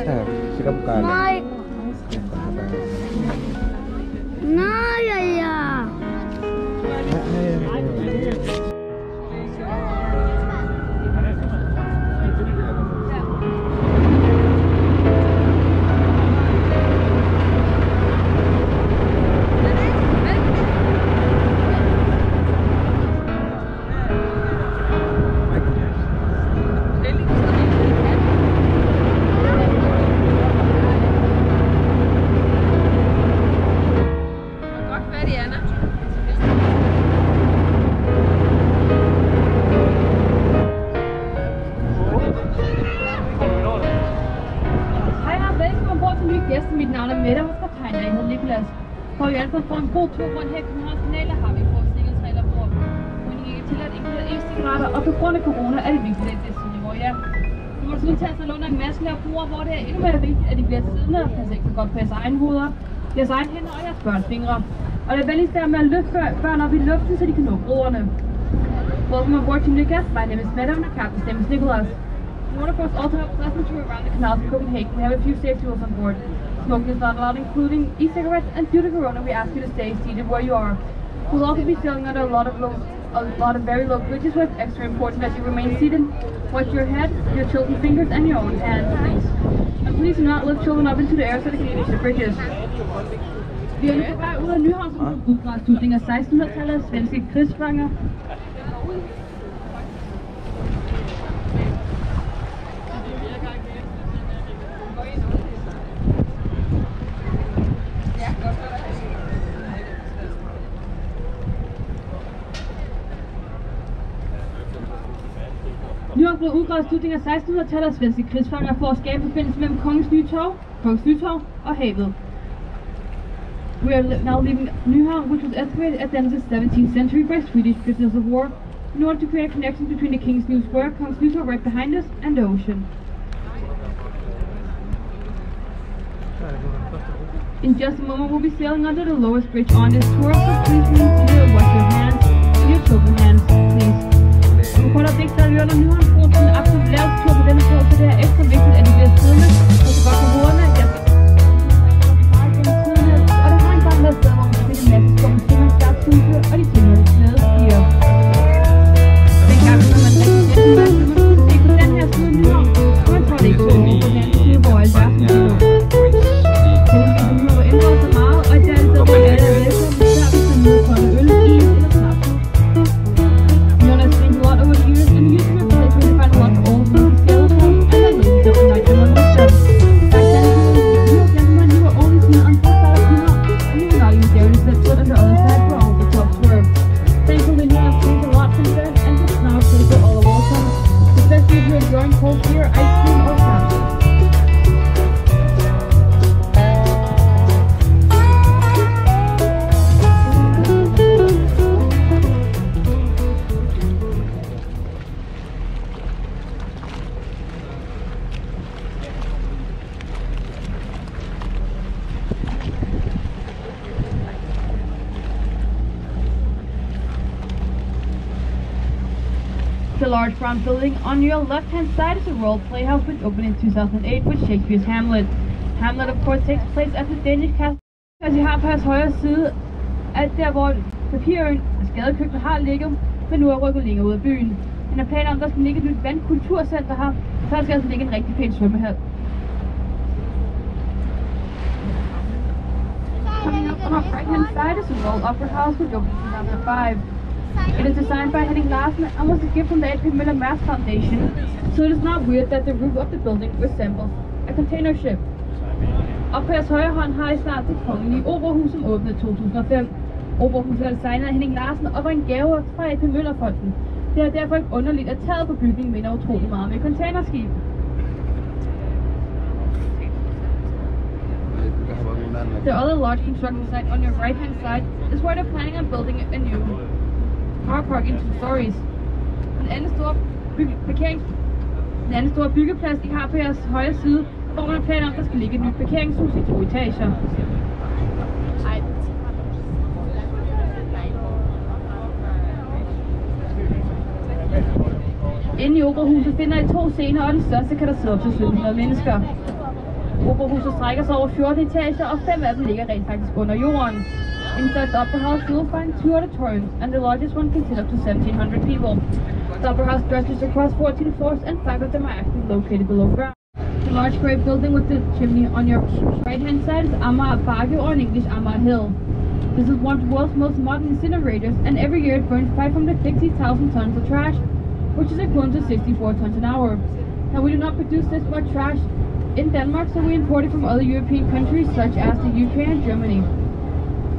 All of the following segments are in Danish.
Sikap ka lang. Nej, ja. Mit navn er Mette, og kaptajn, jeg hedder Nicolas. For i hvert fald få en god tur rundt her i Københavns kanaler har vi fået sikkerhedsregler, hvor rygning ikke er tilladt, inkluderet e-cigaretter, og på grund af corona er det vigtigt, at det er siddende, ja. Nu må du sådan tage sig under en maske og bruger, hvor det er endnu mere vigtigt, at de bliver siddende og passer ikke så godt på jeres egen hoveder, jeres egen hænder og jeres børns fingre. Og det er venligst der med at løfte børn op i luften, så de kan nå broderne. Welcome aboard Team Nicolas. My name is Mette, and our captain's name is Nicolas. In order for us all to have a pleasant tour around the canals of Copenhagen, we have a few safety rules on board. Smoking is not allowed, including e-cigarettes, and due to corona, we ask you to stay seated where you are. We'll also be sailing under a lot of very low bridges, where it's extra important that you remain seated. Watch your head, your children's fingers, and your own hands, please. And please do not lift children up into the air so they can reach the bridges. Vi er nu på vej ud af Nyhavn, som er udgravet slutningen af 1600-tallet af svenske krigsfanger. Nyhavn blev udgravet i slutningen af 1600-tallet af svenske krigsfanger for at skabe forbindelse mellem Kongens Nytorv og havet. We are now leaving Nyhavn, which was excavated at the end of the 17th century by Swedish prisoners of war, in order to create a connection between the King's New Square, Kongens Nytorv right behind us, and the ocean. In just a moment, we'll be sailing under the lowest bridge on this tour, so please remain seated and wash your hands and your children's hands, please. Nu kommer der blik, der hører, når Nyhavn får den absolut laveste tur på denne tur, så det er ekstra vigtigt, at de bliver siddende, så det går på hovederne. Og der har en gang været sted, hvor man kan finde en masse skum, skummerskabshuse og de tilhørende snede stiger. Dengang, når man rigtig selv man kunne se på den her side af Nyhavn, og man tror det ikke så over på den anden side, hvor alverden er. Heldigvis nu har ændret så meget, og i dag er det så, at alle er velkommen, især hvis der nyder kolde øl, is eller snaps. Over the years, and used to replace when you find a lot of old movie skeletons and then ladies of the night among them. Back then, you gentlemen, you were only seen on top side of Nyhavn, and you were not even daring to set foot on the other side for all the top swerve. Thankfully, Nyhavn has changed a lot since then, and it's now a place where all are welcome, especially if you're enjoying cold beer, ice cream, or snacks. The large brown building on your left-hand side is a Royal Playhouse, which opened in 2008 with Shakespeare's Hamlet. Hamlet, of course, takes place at the Danish castle. As you har på jeres højre side, at der hvor Papirøen og Skadekøkkenet har ligget, men nu er rykket længere ud af byen. Han har planer om, der skal ligge et nyt vandkulturcenter her, så der skal altså ligge en rigtig pæn svømmehal. Coming up on our right-hand side is a Royal Opera House, which opened in 2005. It is designed by Henning Larsen and was a gift from the A.P. Møller Mærsk Foundation, so it is not weird that the roof of the building resembles a container ship. Og på jeres højre hånd har I snart det kongelige operahus, som åbnede i 2005. Operahuset er designet af Henning Larsen og var en gave fra A.P. Møller Fonden. Det er derfor ikke underligt, at taget på bygningen minder utrolig meget med containerskib. The other large construction site on your right-hand side is where they're planning on building a new car park in 2 stories. Den anden store byggeplads, I har på jeres højre side, hvor man har planer om, der skal ligge et nyt parkeringshus i 2 etager. Inde i operahuset finder I 2 scener, og den største kan der sidde op til 700 mennesker. Operahuset strækker sig over 14 etager, og 5 af dem ligger rent faktisk under jorden. Inside the Opera House, you will find 2 auditoriums, and the largest one can sit up to 1,700 people. The Opera House stretches across 14 floors, and 5 of them are actually located below ground. The large gray building with the chimney on your right-hand side is Amager Bakke, or in English Amager Hill. This is one of the world's most modern incinerators, and every year it burns 560,000 tons of trash, which is equivalent to 64 tons an hour. Now, we do not produce this much trash in Denmark, so we import it from other European countries such as the UK and Germany.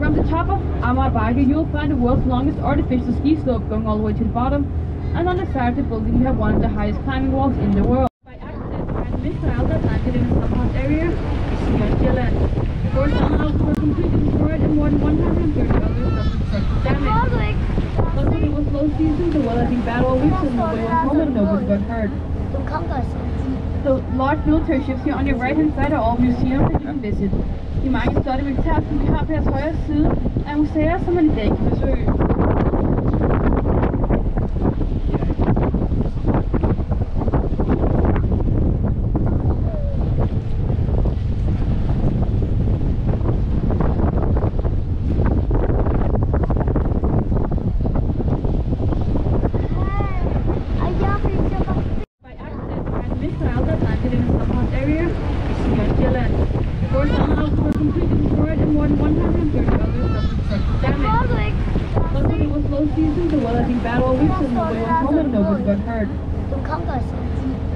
From the top of Amager Bakke, you will find the world's longest artificial ski slope going all the way to the bottom, and on the side of the building you have one of the highest climbing walls in the world. By accident, and missiles that landed in the summerhouse area is New Zealand. The four summerhouses were completely destroyed and more than 130 others suffered structural damage. Luckily, it was low season, the weather had been bad all week, so nobody was home and nobody got hurt. The large military ships here on your right-hand side are all museums that you can visit. De mange flotte militære som vi har på jeres højre side er museer, som man i dag kan besøge.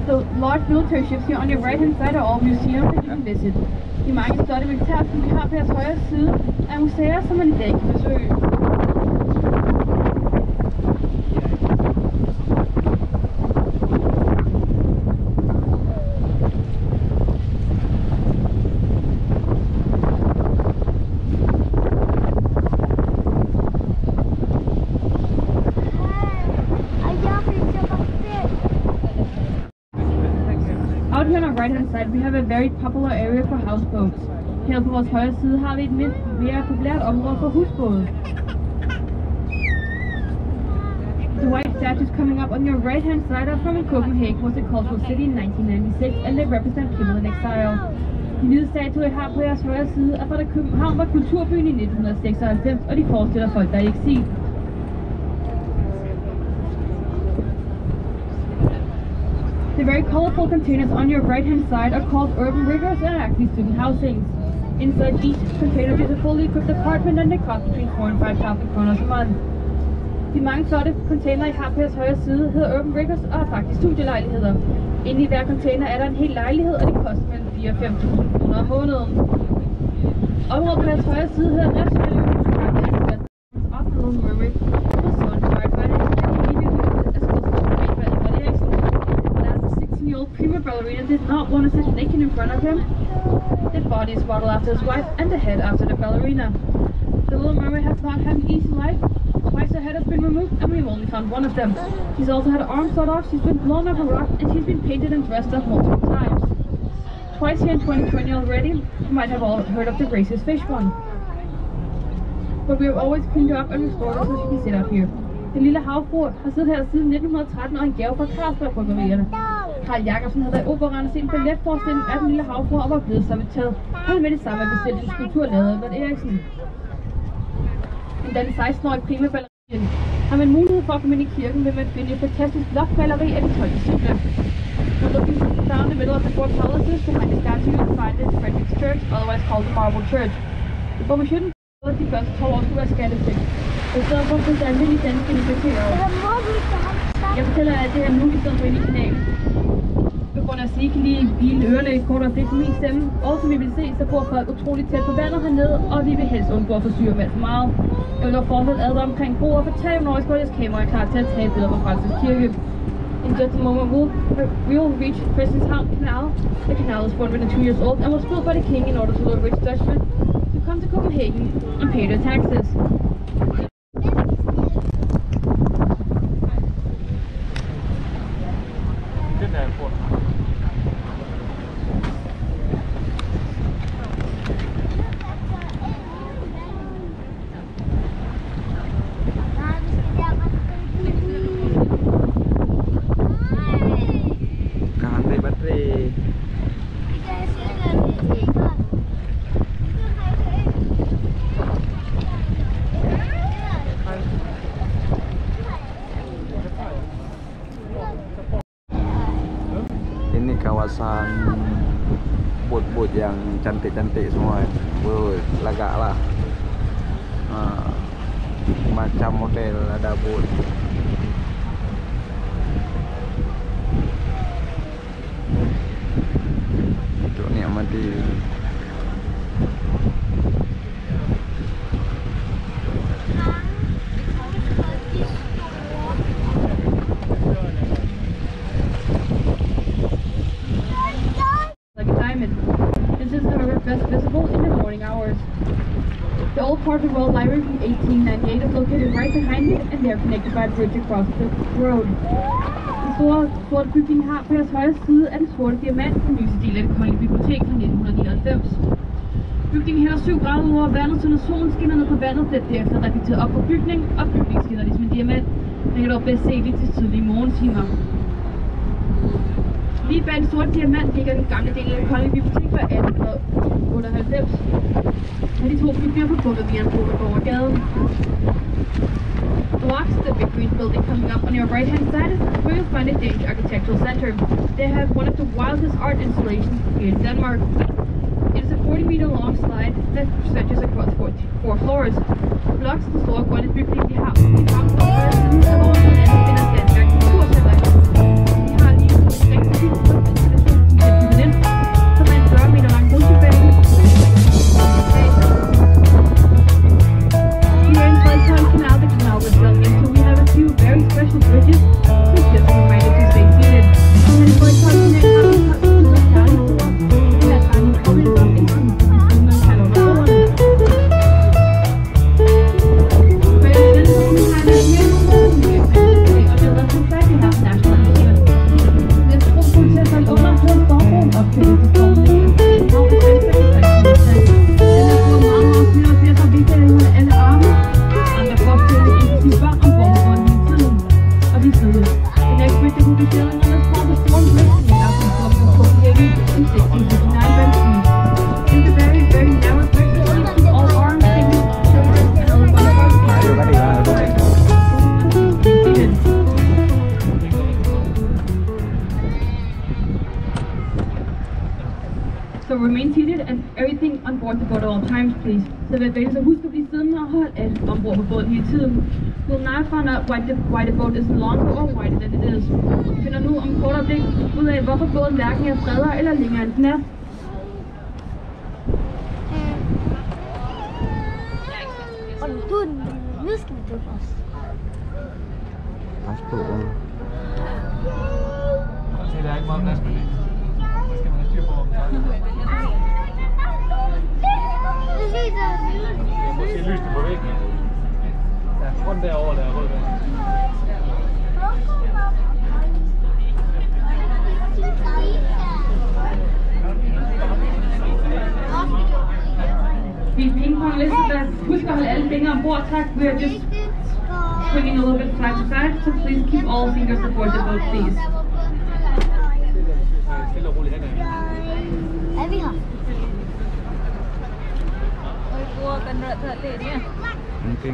The large military ships here on your right-hand side are all museums that you can visit. De mange flotte militære som vi har på jeres højre side er museer, som man i dag kan besøge. Out here on our right hand side, we have a very popular area for houseboats. Her på vores højre side har vi et mere populært område for husbåde. The white statues coming up on your right hand side are from Copenhagen, was a cultural city in 1996, and they represent people in exile. De hvide statuer, I har på jeres højre side, er fra da København var kulturbyen i 1996, og de forestiller folk, der er i eksil. The very colorful containers on your right-hand side are called urban riggers and are actually student housings. Inside each container is a fully equipped apartment and they cost between 4,000 and 5,000 kroner a month. De mange flotte container, I har på jeres højre side, hedder urban riggers og er faktisk studielejligheder. Inde i hver container er der en hel lejlighed, og det koster mellem 4,000 og 5.000 kroner om måneden. Området på jeres højre side hedder National University of the Little Mermaid. The so inspired by it, and immediately as close to by Edvard Eriksen. The old prima ballerina did not want to sit naked in front of him. The body is modeled after his wife and the head after the ballerina. The Little Mermaid has not had an easy life. Twice her head has been removed and we've only found one of them. She's also had her arm sawed off, she's been blown off a rock, and she's been painted and dressed up multiple times. Twice here in 2020 already, you might have all heard of the racist fish one. But we have always cleaned her up and restored her so she can sit up here. Den lille havfru har siddet her siden 1913 og en gave fra Carlsberg-bryggerierne. Carl Jacobsen havde været i operaen og set en balletforestilling af den lille havfru og var blevet saboteret. Han med det samme bestilte en skulptur lavet af Edvard Eriksen. Den 16-årige prima ballerina har man mulighed for at komme ind i kirken ved at finde et fantastisk loftmaleri af de 12 disciple. We're looking down the middle of the four palaces behind the statue and find it Frederick's Church, otherwise called the Marble Church. But we shouldn't at de første 12 år skulle være skattefrit. I stedet for at få almindelige danske investeringer. Jeg fortæller at det her nu, i stedet for ind i kanalen. På grund af at sige, kan lige hvile ørerne i kort og fik på min stemme. Og som vi vil se, så bor folk utroligt tæt på vandet hernede, og vi vil helst undgå at forsyre vand for meget. Jeg vil dog fortsat advare omkring brug og fortælle, når jeg skal holde jeres kamera klar til at tage billeder fra Frelsers Kirke. In just a moment, we will reach Christianshavn Canal. The canal is 402 years old and was built by the king in order to lure rich Dutchmen to come to Copenhagen and pay their taxes. kawasan bot-bot yang cantik-cantik semua. Lagak lah. Macam model ada bot. Untuk nikmati. This is, however, best visible in the morning hours. The old part of the World Library from 1898 is located right behind it, and they are connected by a bridge across the road. Den store sorte bygning har på jeres højre side af den sorte diamant, den nyeste del af det kongelige bibliotek fra 1999. Bygningen hælder 7 grader ud over vandet, så når solen skinner ned på vandet, bliver det derefter reflekteret op på bygningen, og bygningen skinner ligesom en diamant. Den kan dog bedst se lidt til tidlige morgentimer. Lige bag den sorte diamant ligger den gamle del af det kongelige bibliotek fra 1898. Og de to bygninger er forbundet via en bro over gaden. Blocks, the big green building coming up on your right hand side, is where you'll find the Danish Architectural Center. They have one of the wildest art installations here in Denmark. It is a 40-meter long slide that stretches across 4 floors. Blocks, the store grønne bygning, de har på højre side af vores land finder Danmark Kulturcenter. De har lige en rigtig fint installation, som er en 40 meter lang motorvæg. Here in Frederikshavn Canal, the canal was built in, so we have a few very special bridges, so just a reminder to stay seated. And then Frederikshavn Canal, that tiny comment on it, man kan under ordene. Men den som har været hjemme på og det er som sagt, vi har National Museum. Den sprogprocess er under hele forbrugen opfyldet til formningen. Og det er den er fået meget opfyldet, og derfor viser det ud af alle arme. Andre forestiller de børn om borgeren hele tiden. Og de sidder. The next bridge that will be sailing on is called the Storm Bridge, named after the Storm of Copenhagen in 1659 by the Queen. It's a very, very narrow bridge that only keeps all arms, fingers, shoulders, and other body parts seated. So remain seated and everything on board the boat at all times, please. Så vær venlig, så husk at blive siddende og hold alt ombord på båden hele tiden. We'll now find out why the boat is longer or wider than it is. Vi finder nu om kort øjeblik ud af, hvorfor båden hverken er bredere eller længere end den er. Og nu skal vi dukke os. Pas på. Se, der er ikke meget plads med det. Der skal man have styr på, om der er. Måske lyst på væggen. Ja, rundt derovre, der er rød der. Vi er pingpong-liste, der husk at holde alle fingre ombord, tak. We are just swinging a little bit side to side, so please keep all fingers aboard the boat, please. Stille og roligt hen. Er vi her? Ôi, cua cần rợ thợ tệ nhé. Mungkin